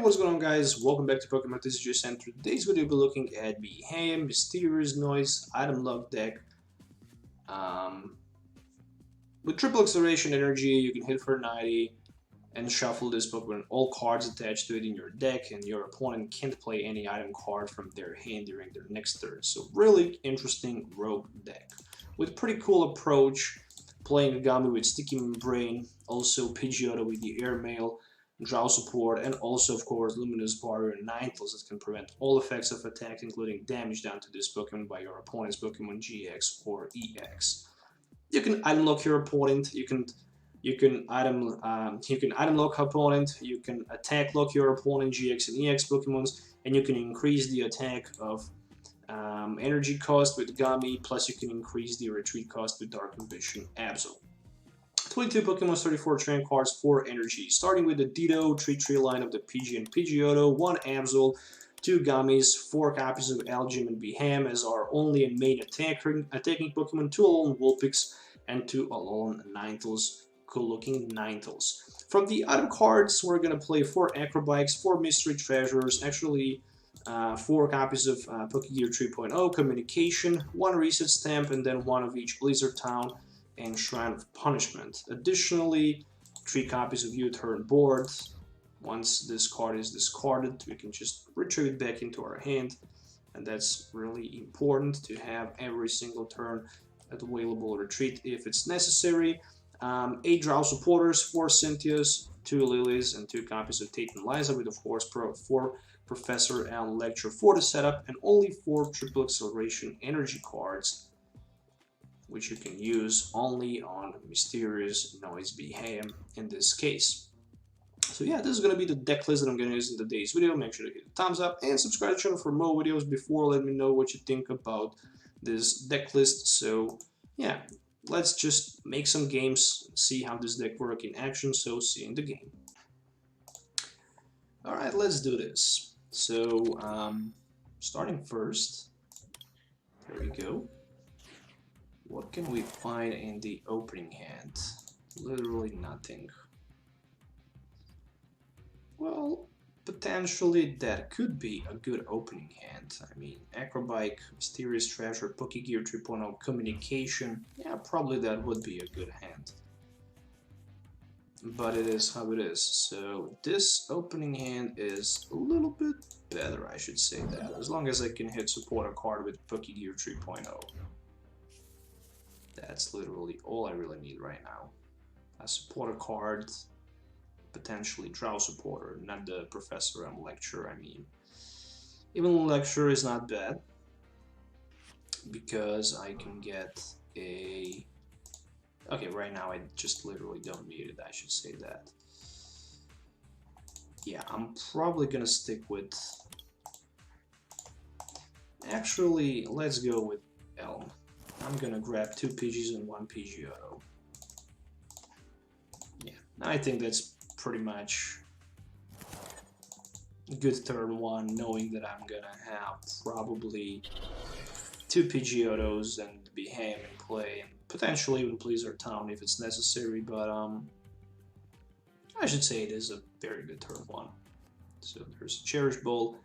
What's going on, guys? Welcome back to Pokemon TCGs, and today's video we'll be looking at Beheeyem, Mysterious Noise, Item Lock deck. Um, with triple acceleration energy, you can hit for 90 and shuffle this Pokemon. All cards attached to it in your deck, and your opponent can't play any item card from their hand during their next turn. So really interesting rogue deck. With pretty cool approach, playing Gami with Sticky Membrane, also Pidgeotto with the Airmail, Draw support, and also, of course, Luminous Barrier and Ninetales that can prevent all effects of attack, including damage done to this Pokemon by your opponent's Pokemon GX or EX. You can item lock your opponent. You can item lock opponent. You can attack lock your opponent GX and EX Pokemons, and you can increase the attack of energy cost with Gami. Plus, you can increase the retreat cost with Dark Ambition Absol. 22 Pokemon, 34 train cards, 4 energy. Starting with the Ditto, 3-3 line of the PG and Pidgeotto, 1 Absol, 2 Gummies, 4 copies of Algem and Beheeyem as our only and main attacking Pokemon, 2 Alolan Vulpix, and 2 Alolan Ninetales, cool looking Ninetales. From the item cards, we're gonna play 4 Acrobikes, 4 Mystery Treasures, actually 4 copies of Pokegear 3.0, Communication, 1 Reset Stamp, and then 1 of each Blizzard Town and Shrine of Punishment. Additionally, 3 copies of U-Turn Board. Once this card is discarded, we can just retrieve it back into our hand, and that's really important to have every single turn available retreat if it's necessary. 8 Draw supporters, 4 Cynthias, 2 Lilies, and 2 copies of Tate and Liza with, of course, 4 Professor and Lecture for the setup, and only 4 triple acceleration energy cards, which you can use only on Mysterious Noise Beheeyem in this case. So yeah, this is going to be the deck list that I'm going to use in today's video. Make sure to hit the thumbs up and subscribe to the channel for more videos. Before, let me know what you think about this deck list. So yeah, let's just make some games, see how this deck works in action. So see you in the game. Alright, let's do this. So starting first, there we go. What can we find in the opening hand? Literally nothing. Well, potentially that could be a good opening hand. I mean, Acrobike, Mysterious Treasure, Pokegear 3.0, Communication. Yeah, probably that would be a good hand. But it is how it is. So this opening hand is a little bit better, I should say that. As long as I can hit support a card with Pokegear 3.0. That's literally all I really need right now. A supporter card, potentially Draw supporter, not the Professor and Lecture, I mean. Even Lecture is not bad, because I can get a... Okay, right now I just literally don't need it, I should say that. Yeah, I'm probably gonna stick with... Actually, let's go with Elm. I'm gonna grab 2 Pidgeys and 1 Pidgeotto. Yeah, I think that's pretty much a good turn 1, knowing that I'm gonna have probably 2 Pidgeottos and Beheeyem in play, and potentially even Blizzard Town if it's necessary, but I should say it is a very good turn 1. So there's a Cherish Ball,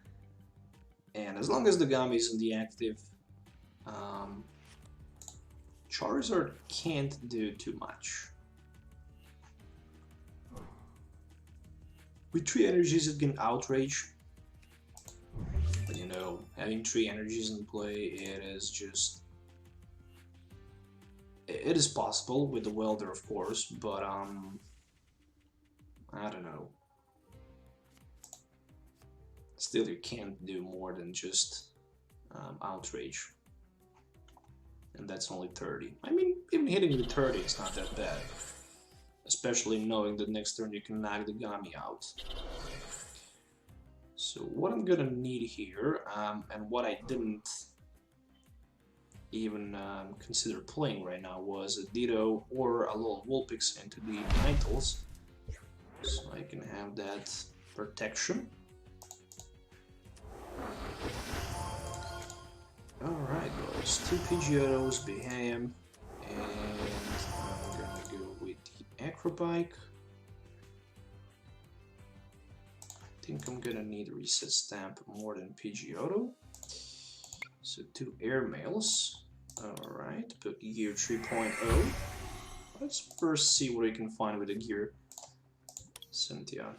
and as long as the Gami is in the active, Charizard can't do too much. With 3 energies it can Outrage, but you know, having 3 energies in play, it is possible with the Welder, of course, but I don't know. Still, you can't do more than just Outrage. And that's only 30. I mean, even hitting with 30 is not that bad. Especially knowing that next turn you can knock the Gami out. So what I'm gonna need here, and what I didn't even consider playing right now, was a Ditto or a little Vulpix into the Ninetales. So I can have that protection. Alright, boys, 2 Pidgeottos, Beheeyem, and I'm gonna go with the Acrobike. think I'm gonna need a reset stamp more than PG Auto. So 2 airmails. Alright, put gear 3.0. Let's first see what we can find with the gear. Cynthia.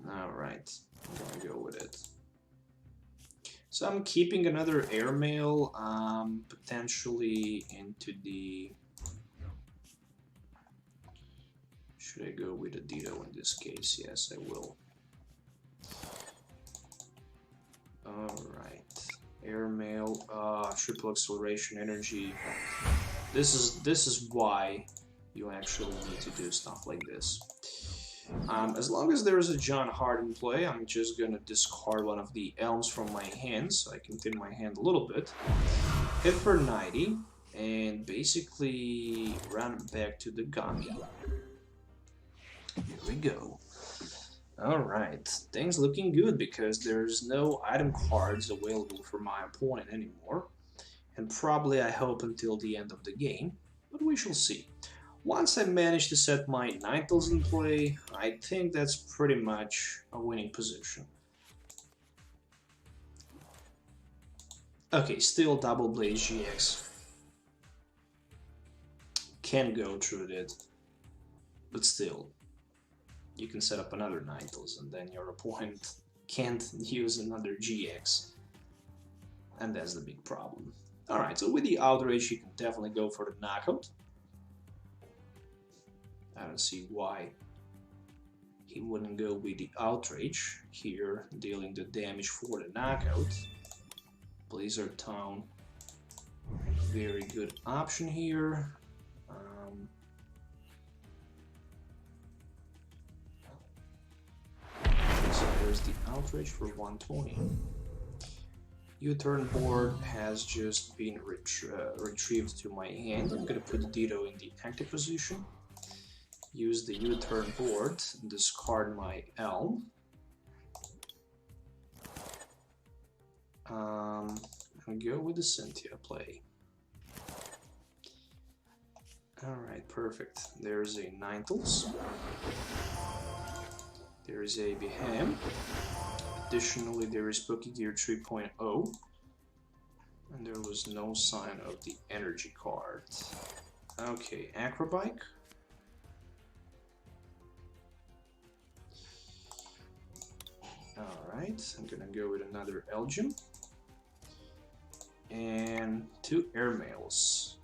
Alright, I'm gonna go with it. So I'm keeping another airmail, potentially into the... Should I go with a Ditto in this case? Yes, I will. Alright. Airmail, triple acceleration energy. This is why you actually need to do stuff like this. As long as there is a John Hart in play, I'm just gonna discard one of the elms from my hand, so I can thin my hand a little bit. Hit for 90, and basically run back to the Gami. Here we go. Alright, things looking good because there's no item cards available for my opponent anymore. And probably I hope until the end of the game, but we shall see. Once I manage to set my Ninetales in play, I think that's pretty much a winning position. Okay, still Double Blaze GX. Can go through it, but still. You can set up another Ninetales and then your opponent can't use another GX. And that's the big problem. Alright, so with the Outrage you can definitely go for the knockout. I don't see why he wouldn't go with the Outrage here, dealing the damage for the knockout. Blizzard Town, very good option here. So there's the Outrage for 120. U-turn board has just been retrieved to my hand. I'm gonna put the Ditto in the active position. Use the U-turn board, discard my Elm. And go with the Cynthia play. Alright, perfect. There's a Ninetales. There is a Beheeyem. Additionally, there is Pokegear 3.0. And there was no sign of the energy card. Okay, Acrobike. Alright, I'm gonna go with another Elgin. And 2 airmails.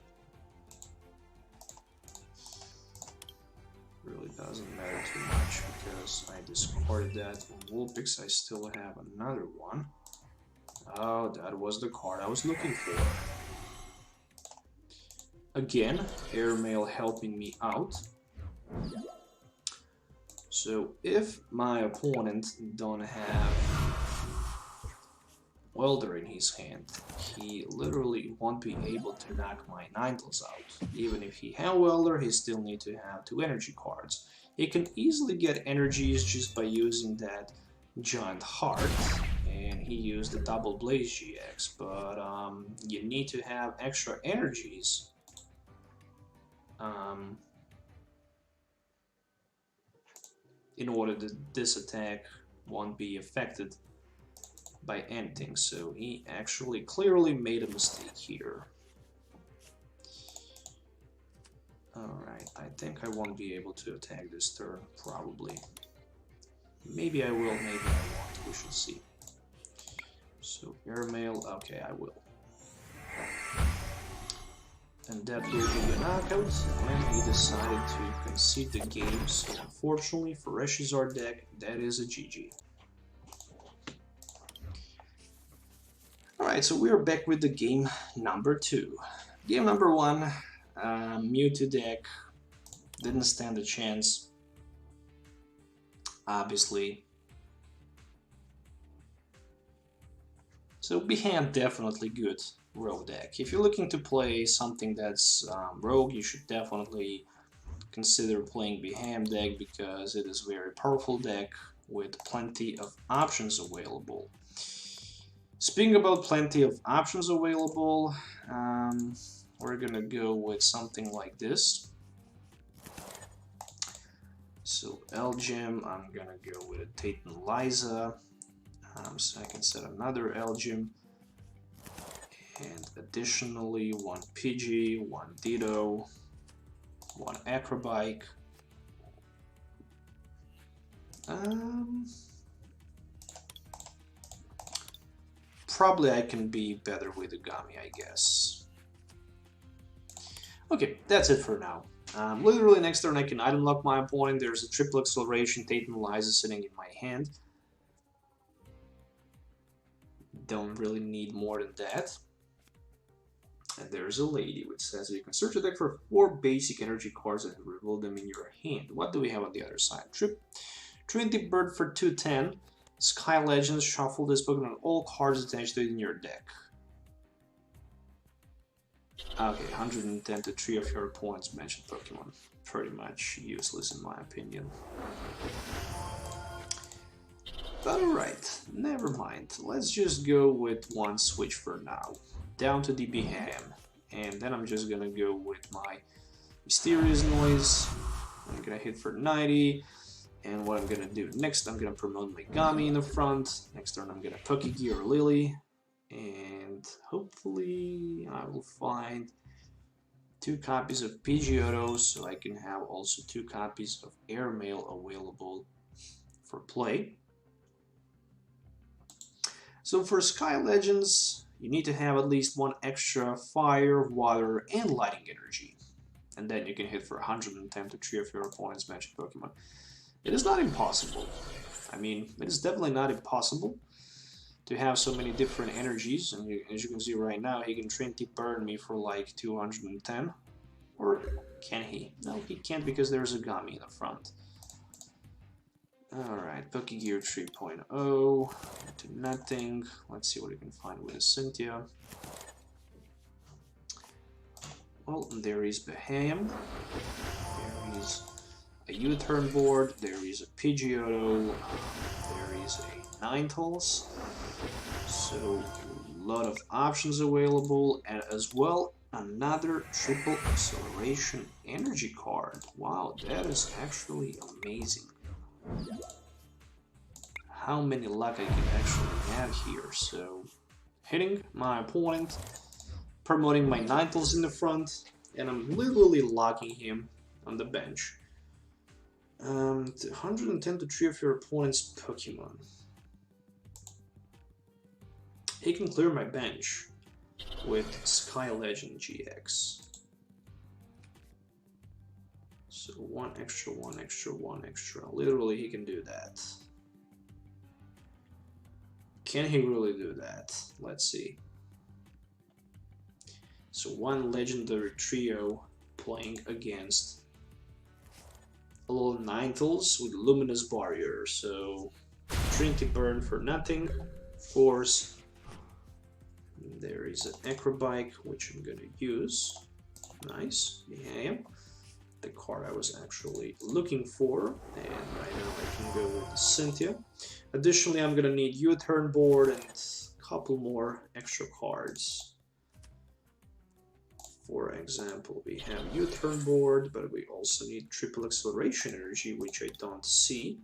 Really doesn't matter too much because I discarded that in Vulpix. I still have another one. Oh, that was the card I was looking for. Again, airmail helping me out. So if my opponent don't have Welder in his hand, he literally won't be able to knock my Ninetales out. Even if he has Welder, he still needs to have 2 energy cards. He can easily get energies just by using that Giant Heart, and he used the Double Blaze GX, but you need to have extra energies in order that this attack won't be affected by anything, so he actually clearly made a mistake here. Alright, I think I won't be able to attack this turn, probably. Maybe I will, maybe I won't, we shall see. So, airmail, okay, I will. And that will be a knockout, and he decided to concede the game, so unfortunately for Reshizar deck, that is a GG. Alright, so we are back with the game number 2. Game number 1, Mewtwo deck didn't stand a chance, obviously. So Beheeyem definitely good rogue deck. If you're looking to play something that's rogue, you should definitely consider playing Beheeyem deck because it is a very powerful deck with plenty of options available. Speaking about plenty of options available, we're gonna go with something like this. So Elgin, I'm gonna go with a Titan Liza. So I can set another Elgin, and additionally 1 Pidgey, 1 Ditto, 1 Acrobike. Probably I can be better with the Gummy, I guess. Okay, that's it for now. Literally next turn I can item lock my opponent. There's a triple acceleration, Tate and Liza sitting in my hand. Don't really need more than that. And there's a lady which says you can search the deck for 4 basic energy cards and reveal them in your hand. What do we have on the other side? Trinity Bird for 210. Sky Legends, shuffle this Pokemon on all cards attached to it in your deck. Okay, 110 to 3 of your opponent's mentioned Pokemon. Pretty much useless in my opinion. But alright, never mind. Let's just go with 1 switch for now. Down to the Beheeyem. And then I'm just gonna go with my Mysterious Noise. I'm gonna hit for 90. And what I'm gonna do next, I'm gonna promote my Gami in the front. Next turn I'm gonna Pokegear Lily. And hopefully I will find 2 copies of Pidgeotto, so I can have also 2 copies of Airmail available for play. So for Sky Legends, you need to have at least 1 extra Fire, Water, and Lighting Energy. And then you can hit for 110 to 3 of your opponent's magic Pokemon. It is not impossible. I mean, it is definitely not impossible to have so many different energies. And as you can see right now, he can Trinity Burn me for like 210. Or can he? No, he can't because there's a Gummy in the front. Alright, Pokegear 3.0 to nothing. Let's see what we can find with a Cynthia. Well, there is Beheeyem. There is a U-turn board. There is a Pidgeotto. There is a Ninetales. So, a lot of options available, and as well, another triple acceleration energy card. Wow, that is actually amazing. How many luck I can actually have here. So, hitting my opponent, promoting my Ninetales in the front, and I'm literally locking him on the bench. 110 to 3 of your opponent's Pokemon. He can clear my bench with Sky Legend GX. So 1 extra, 1 extra, 1 extra. Literally, he can do that. Can he really do that? Let's see. So 1 legendary trio playing against a little Ninetales with Luminous Barrier. So Trinity Burn for nothing, of course. There is an Acrobike, which I'm gonna use. Nice, Beheeyem. The card I was actually looking for, and right now I can go with the Cynthia. Additionally, I'm gonna need U-turn board and a couple more extra cards. For example, we have U-turn board, but we also need triple acceleration energy, which I don't see.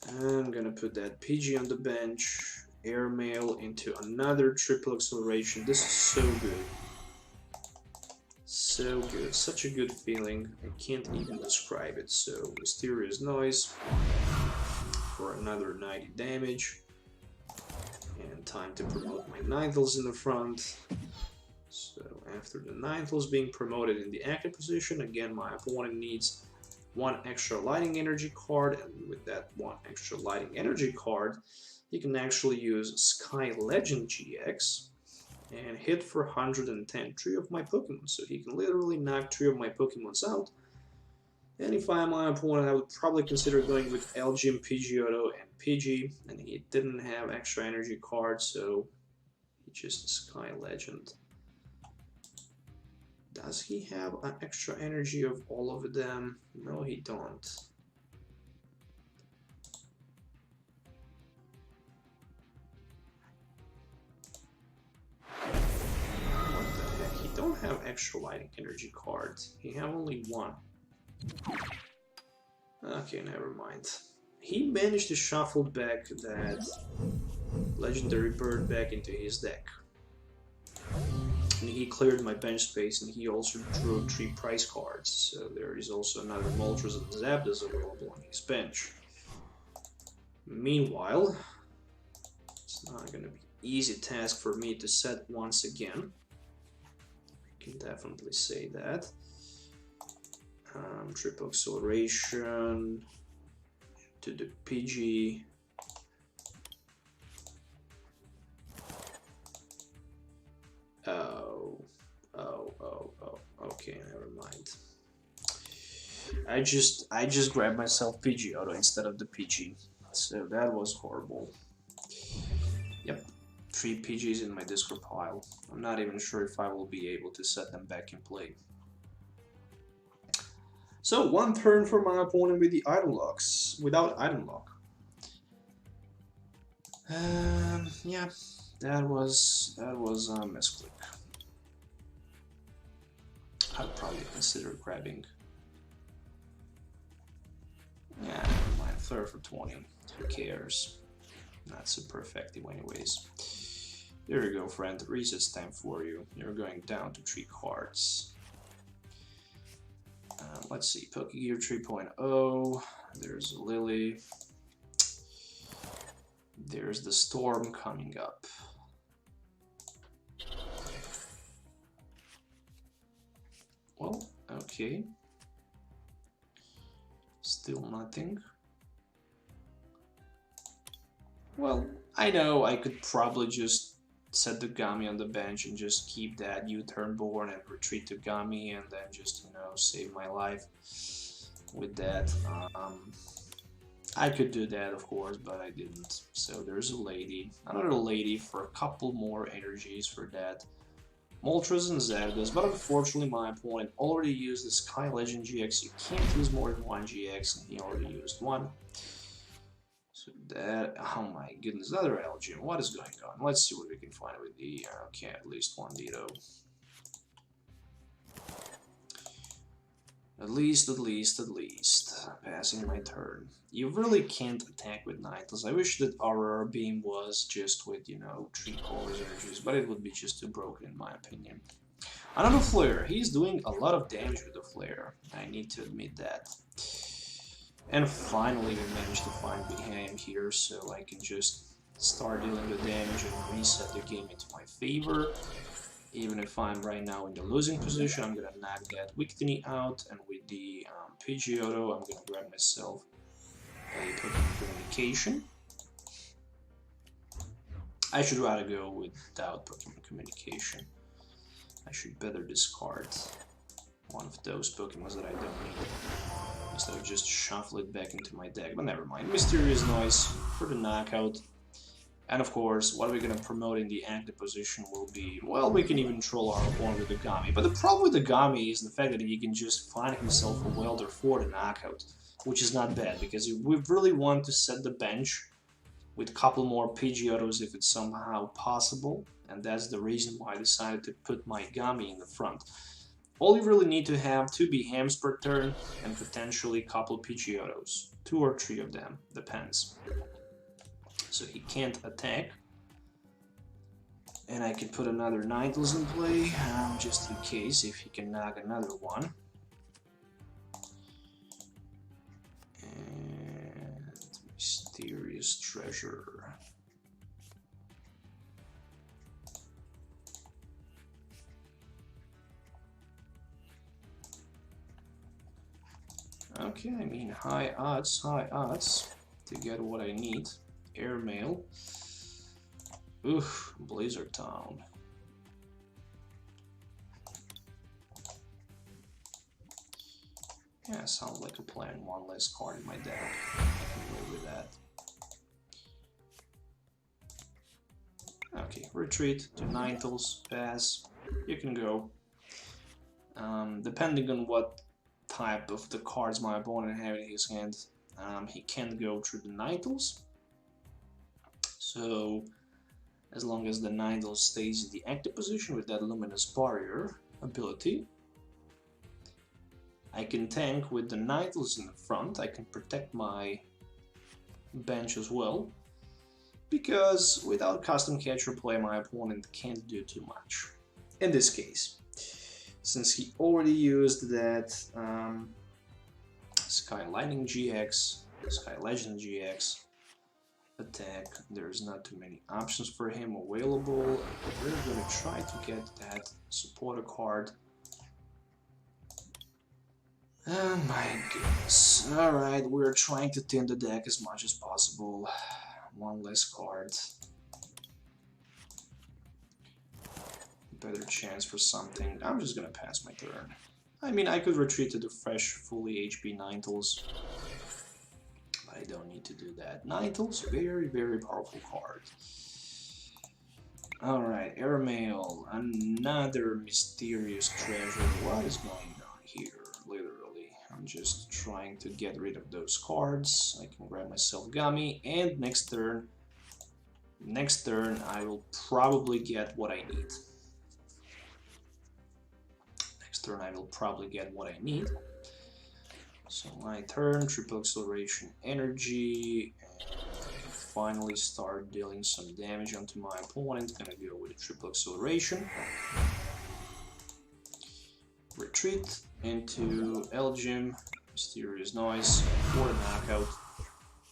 I'm gonna put that PG on the bench, Airmail into another triple acceleration. This is so good. So good, such a good feeling. I can't even describe it. So, Mysterious Noise for another 90 damage. And time to promote my Ninetales in the front. So, after the Ninetales being promoted in the active position, again, my opponent needs 1 extra Lighting Energy card. And with that 1 extra Lighting Energy card, you can actually use Sky Legend GX and hit for 110 3 of my Pokemon. So he can literally knock 3 of my Pokemons out. And if I'm my opponent, I would probably consider going with Elgin, Pidgeotto, and Pidgey. And he didn't have extra energy cards, so he just Sky Legend. Does he have an extra energy of all of them? No, he don't. Don't have extra Lighting Energy cards. He have only 1. Okay, never mind. he managed to shuffle back that legendary bird back into his deck. And he cleared my bench space, and he also drew 3 prize cards, so there is also another Moltres and Zapdos available on his bench. Meanwhile, it's not going to be an easy task for me to set once again. I can definitely say that. Triple Acceleration to the PG. Okay, never mind. I just grabbed myself PG auto instead of the PG, so that was horrible. Yep, 3 PGs in my discard pile. I'm not even sure if I will be able to set them back in play. So 1 turn for my opponent with the item locks, without item lock. Yeah, that was a misclick. I'd probably consider grabbing. Yeah, never mind. Flare for 20. Who cares? Not super effective, anyways. There you go, friend. Reset's time for you. You're going down to 3 cards. Let's see. Pokegear 3.0. There's Lily. There's the Storm coming up. Well, okay. Still nothing. Well, I know I could probably just set the Gami on the bench and just keep that U-turn born and retreat to Gami and then just, you know, save my life with that. I could do that, of course, but I didn't. So there's a lady, another lady for a couple more energies for that. Moltres and Zapdos, but unfortunately my opponent already used the Sky Legend GX. You can't use more than 1 GX, and he already used 1. So that, oh my goodness, another Elgin. What is going on? Let's see what we can find with the, okay, at least 1 Ditto. At least. Passing my turn. You really can't attack with Ninetales. I wish that Aurora Beam was just with, you know, 3 colors energies, but it would be just too broken in my opinion. Another Flare. He's doing a lot of damage with the Flare. I need to admit that. And finally we managed to find Beheeyem here, so I can just start dealing the damage and reset the game into my favor. Even if I'm right now in the losing position, I'm gonna knock that Victini out, and with the Pidgeotto, I'm gonna grab myself a Pokemon Communication. I should rather go without Pokemon Communication. I should better discard one of those Pokemon that I don't need, instead of just shuffle it back into my deck, but never mind. Mysterious Noise for the knockout. And of course, what we're going to promote in the active position will be, well, we can even troll our opponent with the Gami. But the problem with the Gami is the fact that he can just find himself a welder for the knockout, which is not bad, because we really want to set the bench with a couple more Pidgeottos if it's somehow possible, and that's the reason why I decided to put my Gami in the front. All you really need to have 2 Beheeyems per turn, and potentially a couple Pidgeottos. 2 or 3 of them, depends. So he can't attack. And I can put another Ninetales in play, just in case, if he can knock another one. And Mysterious Treasure. Okay, I mean high odds to get what I need. Airmail. Oof, Blizzard Town. Yeah, sounds like a plan. 1 less card in my deck. I can live with that. Okay, retreat to Ninetales, pass. You can go. Depending on what type of the cards my opponent has in his hand, he can't go through the Ninetales. So, as long as the Ninetales stays in the active position with that Luminous Barrier ability, I can tank with the Ninetales in the front. I can protect my bench as well, because without custom catcher play, my opponent can't do too much. In this case, since he already used that Sky Lightning GX, Sky Legend GX attack, there's not too many options for him available. We're gonna try to get that supporter card. Oh my goodness. Alright, we're trying to thin the deck as much as possible. One less card. Better chance for something. I'm just gonna pass my turn. I mean, I could retreat to the fresh, fully HP Ninetales. I don't need to do that. Ninetales, very, very powerful card. Alright, Airmail, another mysterious treasure. What is going on here? Literally, I'm just trying to get rid of those cards. I can grab myself Gummy, and next turn I will probably get what I need. Next turn I will probably get what I need. So my turn, triple acceleration energy, and I can finally start dealing some damage onto my opponent. Gonna go with a triple acceleration. Retreat into Elgin, mysterious noise, for a knockout.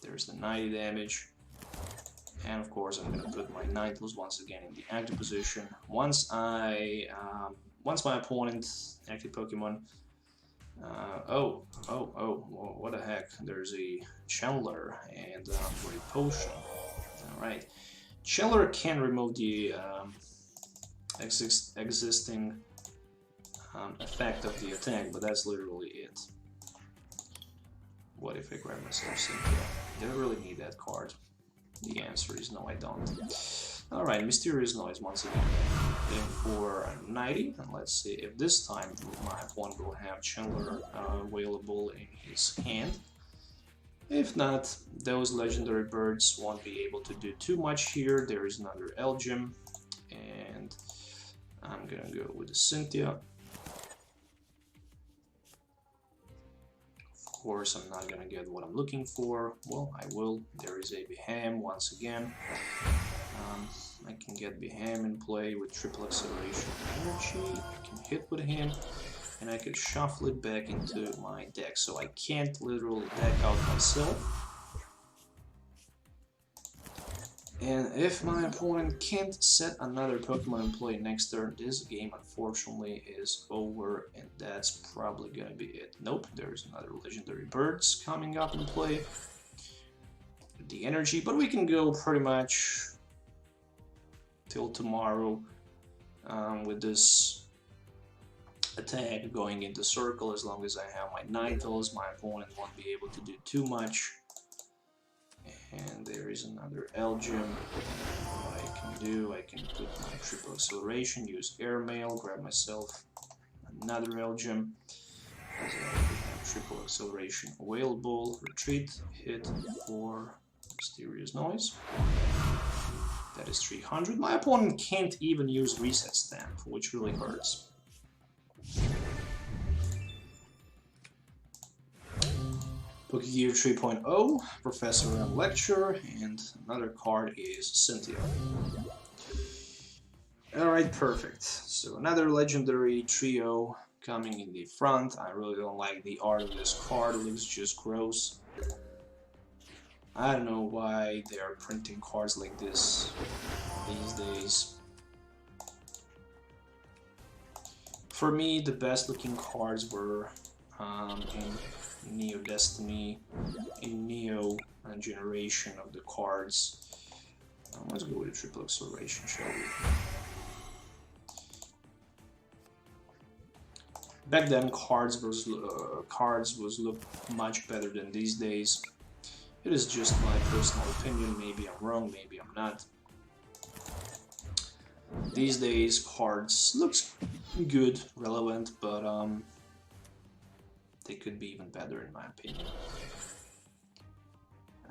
There's the 90 damage. And of course I'm gonna put my Ninetales once again in the active position. Once my opponent, active Pokemon, what the heck, there's a Chandler and a Potion. Alright, Chandler can remove the existing effect of the attack, but that's literally it. What if I grab myself Cynthia? Do I really need that card? The answer is no, I don't. Alright, Mysterious Noise once again. In for 90, and let's see if this time my opponent will have Chandler available in his hand. If not, those legendary birds won't be able to do too much here. There is another Elgin, and I'm gonna go with the Cynthia. Of course, I'm not gonna get what I'm looking for. Well, I will. There is a Beheeyem once again. I can get Beheeyem in play with triple acceleration energy. I can hit with him, and I can shuffle it back into my deck. So I can't literally deck out myself. And if my opponent can't set another Pokemon in play next turn, this game unfortunately is over, and that's probably gonna be it. Nope, there's another legendary birds coming up in play. The energy, but we can go pretty much till tomorrow with this attack going into circle. As long as I have my Ninetales, my opponent won't be able to do too much. And there is another Elgin. What I can do, I can put my triple acceleration, use Airmail, grab myself another Elgin. As I have triple acceleration available, retreat, hit for Mysterious Noise. That is 300. My opponent can't even use Reset Stamp, which really hurts. Pokegear 3.0, Professor M Lecture, and another card is Cynthia. Alright, perfect. So another legendary trio coming in the front. I really don't like the art of this card, it looks just gross. I don't know why they are printing cards like this these days. For me, the best looking cards were in Neo Destiny, in Neo generation of the cards. Let's go with a triple acceleration, shall we? Back then, cards was looked much better than these days. It is just my personal opinion. Maybe I'm wrong, maybe I'm not. These days, cards looks good, relevant, but they could be even better in my opinion.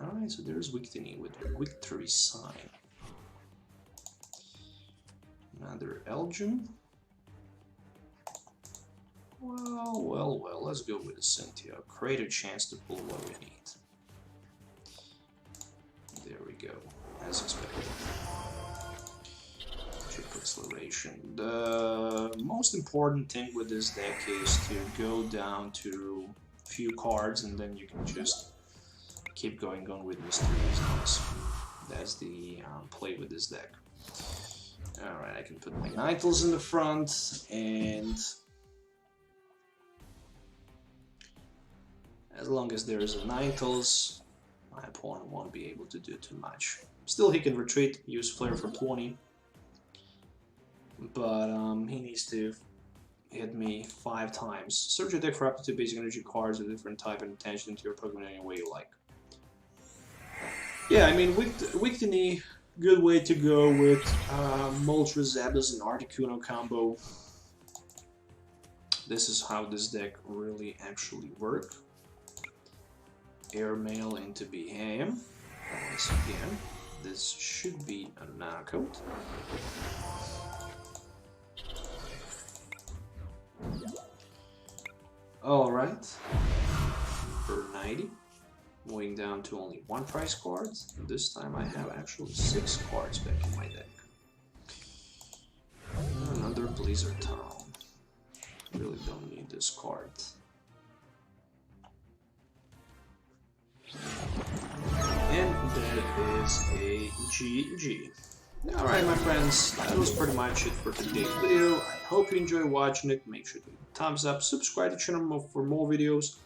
Alright, so there's Victini with Victory Sign. Another Elgin. Well, let's go with the Cynthia. Create a chance to pull what we need. go, as expected. Triple acceleration. The most important thing with this deck is to go down to a few cards and then you can just keep going on with Mysterious Noise. That's the play with this deck. Alright, I can put my Nitals in the front, and as long as there is a Nitals, my opponent won't be able to do too much. Still, he can retreat, use Flare for 20, but he needs to hit me 5 times. Search your deck for up to 2 basic energy cards of different type and attention to your Pokemon any way you like. Yeah, I mean, Victini, good way to go with Moltres, Zapdos, and Articuno combo. This is how this deck really actually works. Airmail into Beheeyem. Once again, this should be a knockout. Alright, for 90. Moving down to only 1 prize card. This time I have actually 6 cards back in my deck. Another Blizzard Town. Really don't need this card. And that is a GG. Alright my friends, that was pretty much it for today's video. I hope you enjoyed watching it. Make sure to give a thumbs up, subscribe to the channel for more videos.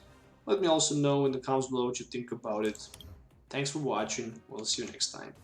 Let me also know in the comments below what you think about it. Thanks for watching. We'll see you next time.